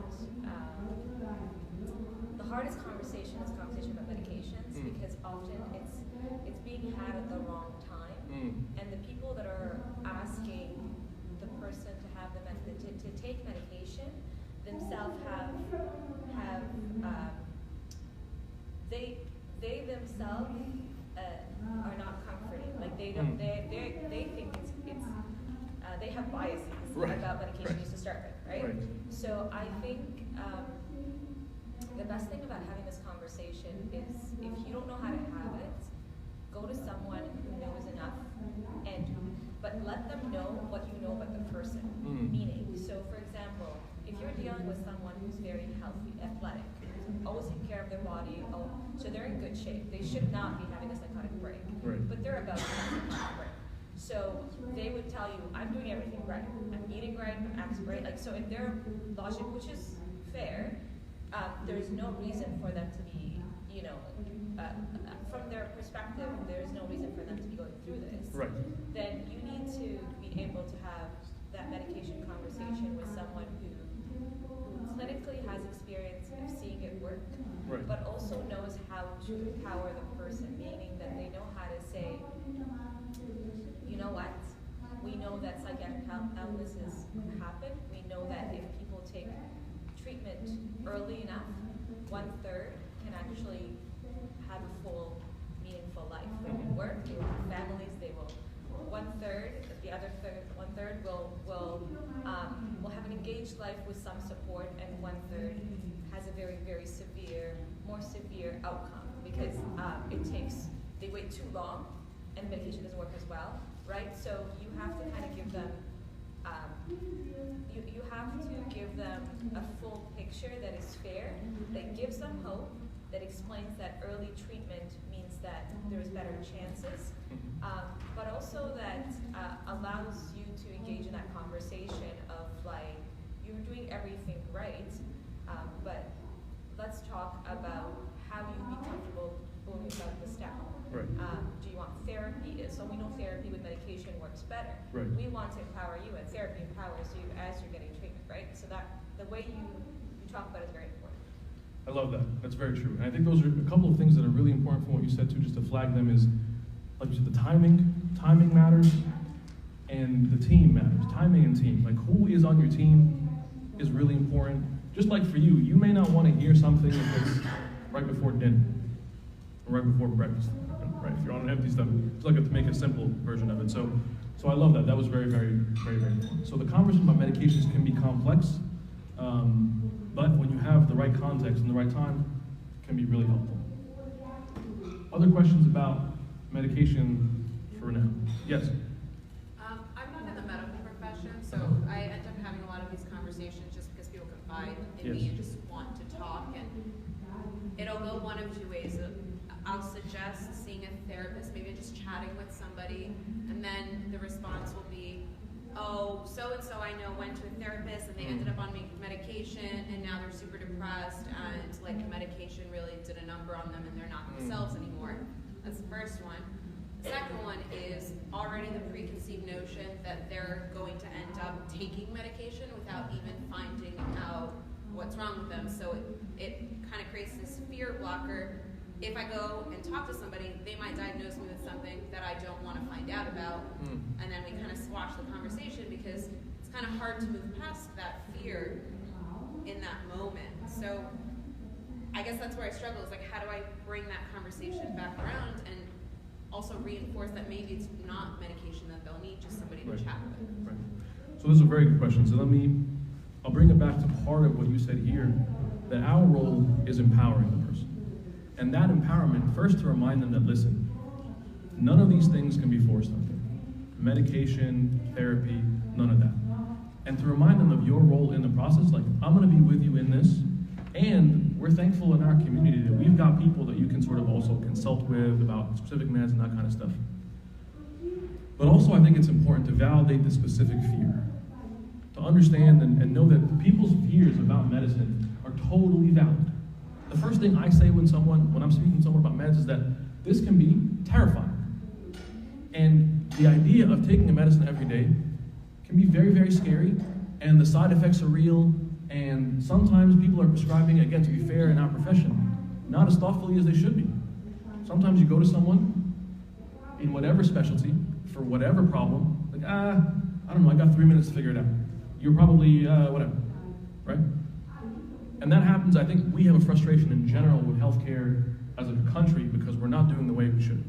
the hardest conversation is conversation about medications, because often it's being had at the wrong time, and the people that are asking the person to have to take medication themselves they themselves are not comforting. Like they don't they think it's they have biases about medication use to start with, right? So I think the best thing about having this conversation is, if you don't know how to have it, go to someone who knows enough, but let them know what you know about the person. Meaning, so for example, if you're dealing with someone who's very healthy, athletic, always taking care of their body, so they're in good shape. They should not be having a psychotic break, but they're about to have a psychotic break. So they would tell you, I'm doing everything right. I'm eating right, I'm acting right. Like, so in their logic, which is fair, there's no reason for them to be, from their perspective, there's no reason for them to be going through this. Right. Then you need to be able to have that medication conversation with someone who clinically has experience of seeing it work, but also knows how to empower the person, meaning that they know how to say, you know what, we know that psychiatric illnesses happen. We know that if people take treatment early enough, 1/3 can actually have a full, meaningful life. They will work, they will have families, they will, 1/3, the other 1/3 will have an engaged life with some support, and 1/3 has a very, very more severe outcome because they wait too long and medication doesn't work as well, right? So you have to kind of give them, you have to give them a full picture that is fair, that gives them hope, that explains that early treatment means that there's better chances, but also that allows you to engage in that conversation of like, you're doing everything right, but let's talk about how you'd be comfortable going about the step. Right. Do you want therapy? So we know therapy with medication works better. Right. We want to empower you, and therapy empowers you as you're getting treatment, right? So that the way you talk about it is very important. I love that. That's very true. And I think those are a couple of things that are really important from what you said too, just to flag them is, like you said, the timing matters, and the team matters. Timing and team. Like who is on your team is really important. Just like for you, you may not want to hear something if it's right before dinner, or right before breakfast, right? If you're on an empty stomach. Just like to make a simple version of it. So I love that. That was very, very, very, very important. So the conversation about medications can be complex, but when you have the right context and the right time, it can be really helpful. Other questions about medication for now? Yes? I'm not in the medical profession, so I end up having a lot of these conversations just because people confide in me and just want to talk, and it'll go one of two ways. I'll suggest seeing a therapist, maybe just chatting with somebody, and then the response will be, oh, so-and-so I know went to a therapist and they ended up on medication and now they're super depressed and like the medication really did a number on them and they're not themselves anymore. That's the first one. The second one is already the preconceived notion that they're going to end up taking medication without even finding out what's wrong with them. So it kind of creates this fear blocker. If I go and talk to somebody, they might diagnose me with something that I don't want to find out about, and then we kind of squash the conversation because it's kind of hard to move past that fear in that moment. So I guess that's where I struggle, is like, how do I bring that conversation back around and also reinforce that maybe it's not medication that they'll need, just somebody to chat with. Right. So this is a very good question. So I'll bring it back to part of what you said here, that our role is empowering the person. And that empowerment, first to remind them that, listen, none of these things can be forced on them. Medication, therapy, none of that. And to remind them of your role in the process, like, I'm gonna be with you in this, and we're thankful in our community that we've got people that you can sort of also consult with about specific meds and that kind of stuff. But also I think it's important to validate the specific fear. To understand and know that people's fears about medicine are totally valid. The first thing I say when I'm speaking to someone about meds is that this can be terrifying. And the idea of taking a medicine every day can be very, very scary, and the side effects are real, and sometimes people are prescribing, again, to be fair in our profession, not as thoughtfully as they should be. Sometimes you go to someone in whatever specialty, for whatever problem, like, I don't know, I got 3 minutes to figure it out. You're probably, whatever, right? And that happens. I think we have a frustration in general with healthcare as a country because we're not doing the way we should.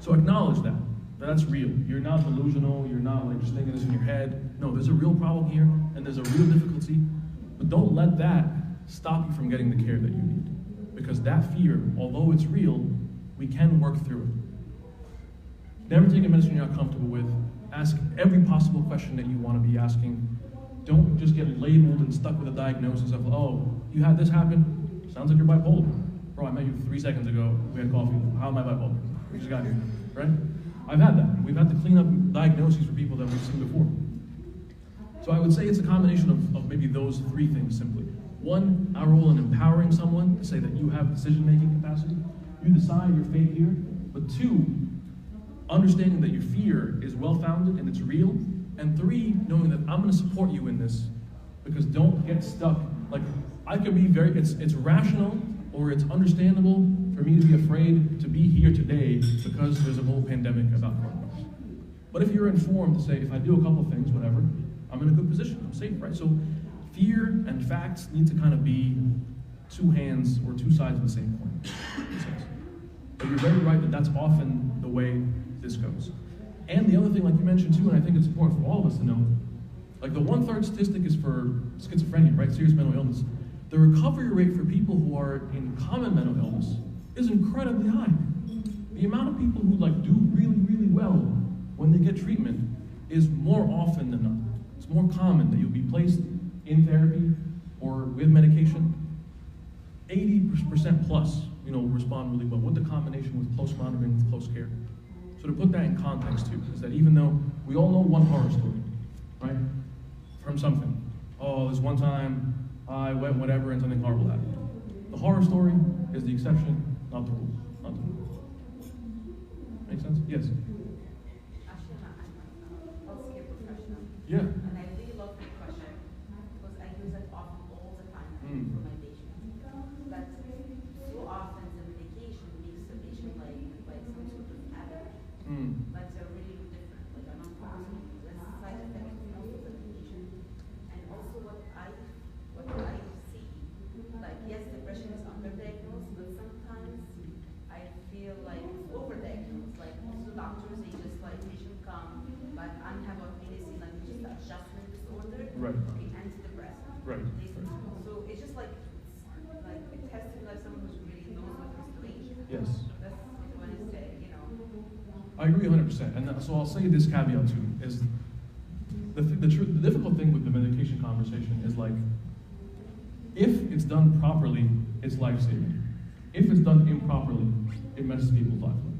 So acknowledge that. That's real. You're not delusional. You're not like just thinking this in your head. No, there's a real problem here, and there's a real difficulty. But don't let that stop you from getting the care that you need. Because that fear, although it's real, we can work through it. Never take a medicine you're not comfortable with. Ask every possible question that you want to be asking. Don't just get labeled and stuck with a diagnosis of, oh, you had this happen? Sounds like you're bipolar. Bro, I met you 3 seconds ago. We had coffee. How am I bipolar? We just got here, right? I've had that. We've had to clean up diagnoses for people that we've seen before. So I would say it's a combination of maybe those 3 things simply. 1, our role in empowering someone to say that you have decision-making capacity. You decide your fate here. But 2, understanding that your fear is well-founded and it's real. And 3, knowing that I'm going to support you in this, because don't get stuck. Like, I could be it's rational or it's understandable for me to be afraid to be here today because there's a whole pandemic about coronavirus. But if you're informed to say, if I do a couple things, whatever, I'm in a good position, I'm safe, right? So fear and facts need to kind of be 2 hands or 2 sides of the same coin. But you're very right that that's often the way this goes. And the other thing, like you mentioned too, and I think it's important for all of us to know, like the 1/3 statistic is for schizophrenia, right? Serious mental illness. The recovery rate for people who are in common mental illness is incredibly high. The amount of people who like do really, really well when they get treatment is more often than not. It's more common that you'll be placed in therapy or with medication. 80% plus, respond really well with the combination with close monitoring, with close care. So to put that in context too, is that even though we all know one horror story, right, from something. Oh, this one time I went whatever and something horrible happened. The horror story is the exception, not the rule. Not the rule. Make sense? Yes. Actually, I'm a healthcare professional. Yeah. And I really love the question because I use it often all the time for my patients. But so often the medication makes the patient like some sort of addict. But they're really different. Like I'm not focusing on the side effects of the medication. And also what I see, like yes, depression is underdiagnosed, but sometimes I feel like it's overdiagnosed. Like most of the doctors, they just like patient come, but I'm having medicine like just adjustment disorder, Right. Okay, antidepressant. Right. So it's just like it has to be like someone who really knows what he's doing. Yes. That's what I want to say, I agree 100%. And so I'll say this caveat too, is the difficult thing with the medication conversation is like, if it's done properly, it's life-saving. If it's done improperly, it messes people's lives up.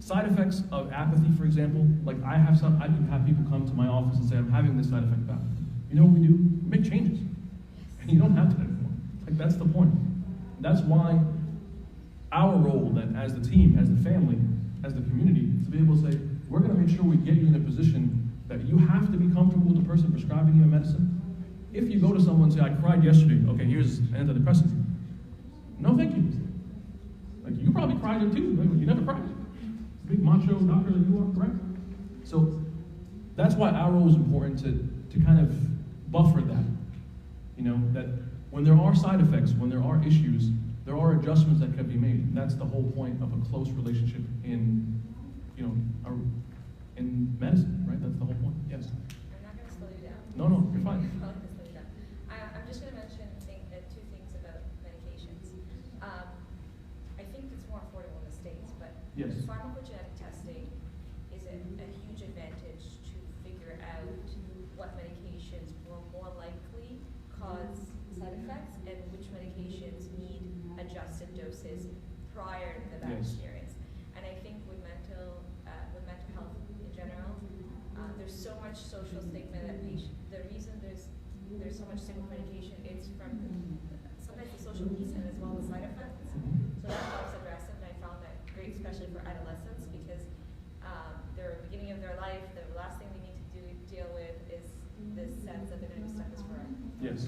Side effects of apathy, for example, like I could have people come to my office and say, I'm having this side effect of apathy. You know what we do? We make changes. And you don't have to anymore. Like that's the point. That's why our role then as the team, as the family, as the community, is to be able to say, we're going to make sure we get you in a position that you have to be comfortable with the person prescribing you a medicine. If you go to someone and say, I cried yesterday, okay, here's antidepressants. No, thank you. Like, you probably cried it too. You never cried. Big macho doctor that you are, correct? So that's why our role is important to kind of buffer that. That when there are side effects, when there are issues, there are adjustments that can be made. And that's the whole point of a close relationship in medicine, right? That's the whole point. Yes. I'm not going to slow you down. No, you're fine. I'm not going to slow you down. I'm just going to mention 2 things about medications. I think it's more affordable in the States, but Yes. pharmacogenetic testing is a huge advantage to figure out what medications will more likely cause side effects and which medications need adjusted doses prior to that Yes. experience. And I think with mental health in general, there's so much social stigma that the reason there's so much stigma with medication is from sometimes the social piece and as well as side effects. So that helps address it, and I found that great, especially for adolescents, because they're at the beginning of their life. The last thing they need to deal with is this sense that they're going to be stuck as forever. Yes.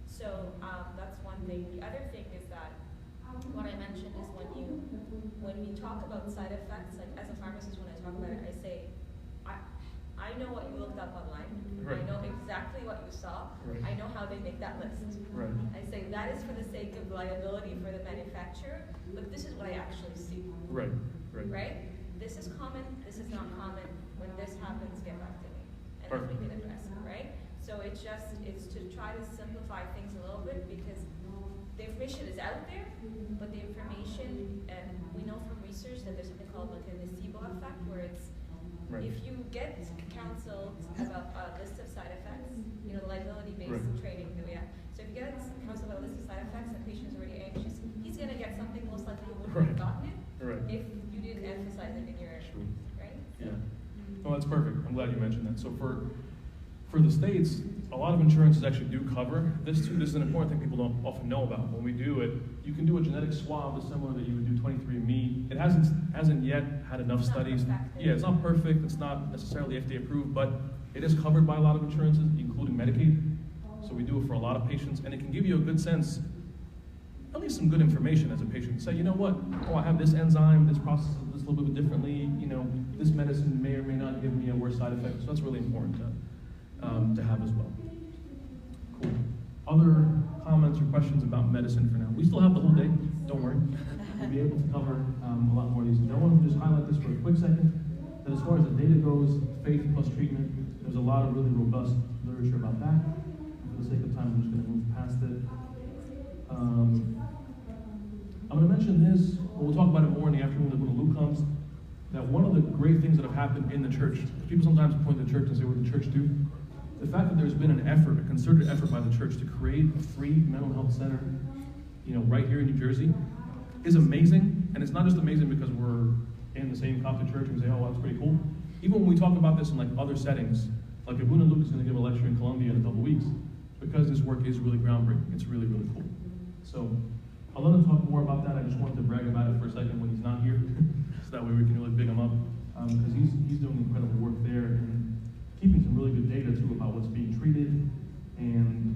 So that's one thing. The other thing is that what I mentioned is when we talk about side effects, like as a pharmacist, when I talk about it, I say, I know what you looked up online. Right. I know exactly what you saw. Right. I know how they make that list. Right. I say that is for the sake of liability for the manufacturer, but this is what I actually see. Right. Right? This is common, this is not common. When this happens, get back to me. And Perfect. then we can address it, right? So it's to try to simplify things a little bit, because the information is out there, but the information, we know from research that there's something called like a nocebo effect, where it's, Right. if you get counseled about a list of side effects, you know, the liability-based Right. training that we have. So if you get counseled about a list of side effects and the patient's already anxious, he's gonna get something most likely he wouldn't have gotten it Right. if you didn't emphasize it in your, right? Yeah. Well, that's perfect. I'm glad you mentioned that. So for the states, a lot of insurances actually do cover this too. This is an important thing people don't often know about. When we do it, you can do a genetic swab that's similar that you would do 23andMe. It hasn't yet had enough It's not studies. perfect. Yeah, it's not perfect. It's not necessarily FDA approved, but it is covered by a lot of insurances, including Medicaid. So we do it for a lot of patients, and it can give you a good sense, at least some good information as a patient. Say, you know what? Oh, I have this enzyme. This processes this a little bit differently. You know, this medicine may or may not give me a worse side effect. So that's really important to have as well. Cool. Other comments or questions about medicine for now? We still have the whole day. Don't worry. We'll be able to cover a lot more of these. I want to just highlight this for a quick second. That as far as the data goes, faith plus treatment, there's a lot of really robust literature about that. For the sake of time, I'm just going to move past it. I'm going to mention this, but we'll talk about it more in the afternoon when Luke comes, that one of the great things that have happened in the church, people sometimes point to the church and say, what did the church do? The fact that there's been an effort, a concerted effort by the church to create a free mental health center, you know, right here in New Jersey, is amazing. And it's not just amazing because we're in the same Coptic church and we say, oh, well, that's pretty cool. Even when we talk about this in like other settings, like Abuna Luke is going to give a lecture in Colombia in a couple weeks, because this work is really groundbreaking. It's really, really cool. So I'll let him talk more about that. I just wanted to brag about it for a second when he's not here, so that way we can really big him up, because he's doing incredible work there and keeping some really good data too about what's being treated, and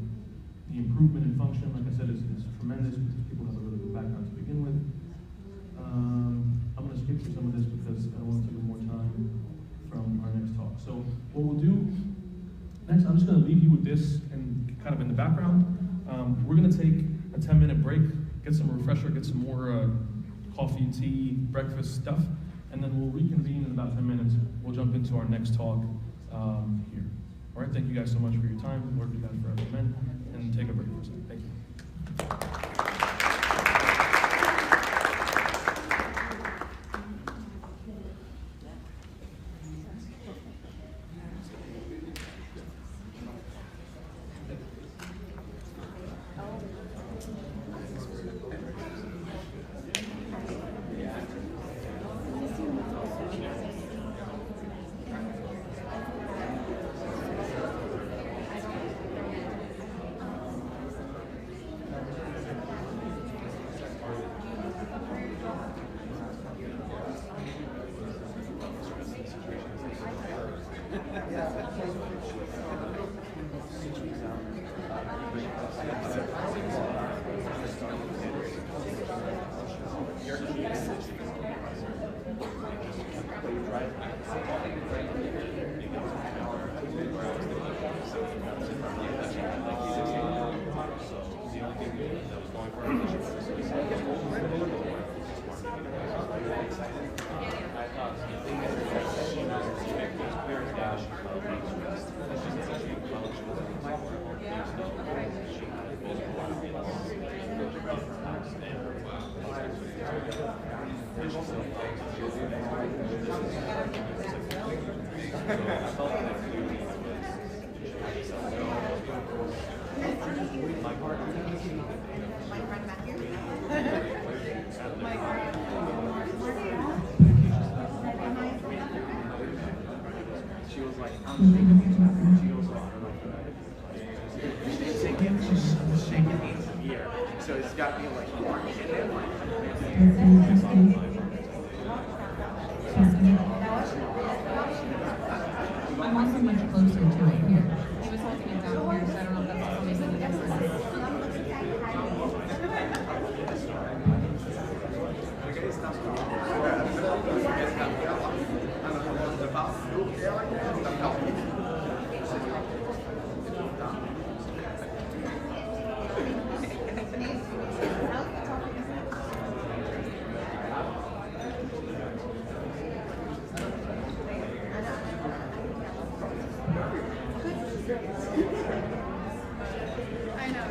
the improvement in function, like I said, is tremendous because people have a really good background to begin with. I'm going to skip through some of this because I don't want to take more time from our next talk. So what we'll do next, I'm just going to leave you with this and kind of in the background. We're going to take a 10-minute break, get some refresher, get some more coffee, tea, breakfast stuff, and then we'll reconvene in about 10 minutes. We'll jump into our next talk here. All right, thank you guys so much for your time. Lord be God forever, amen. And take a break for a second. Thank you. She was like, I'm shaking. She goes, she's shaking hands in the air. So it's got me like, I'm also much closer to it here. He was holding it down here, so I don't know if that's always the difference. I know.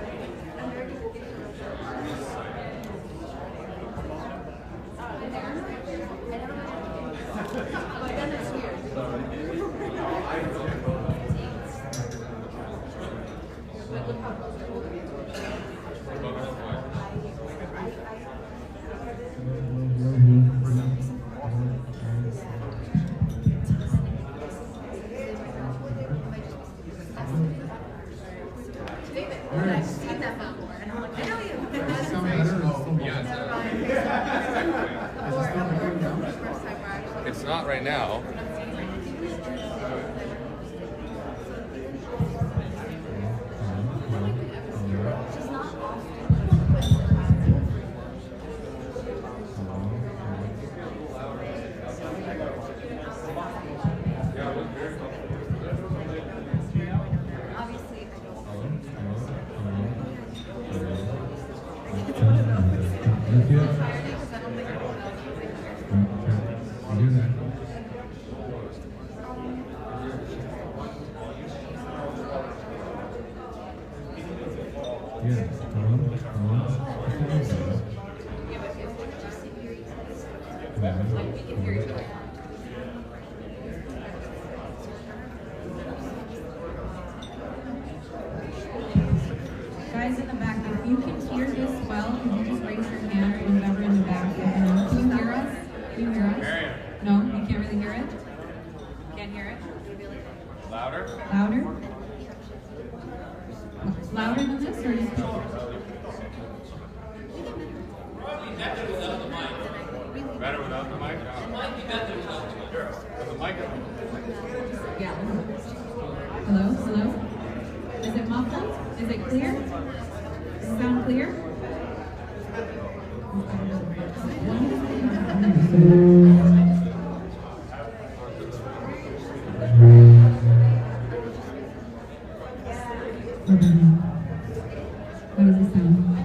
It's not right now. Guys in the back, if you can hear this well, can you just raise your hand or whoever in the back? Can you hear us? Can you hear us? No, you can't really hear it? Can't hear it? Louder? Louder? Louder than this or just... Better without the mic? The microphone. Yeah. Hello? Hello? Is it muffled? Is it clear? Does it sound clear? How does it sound?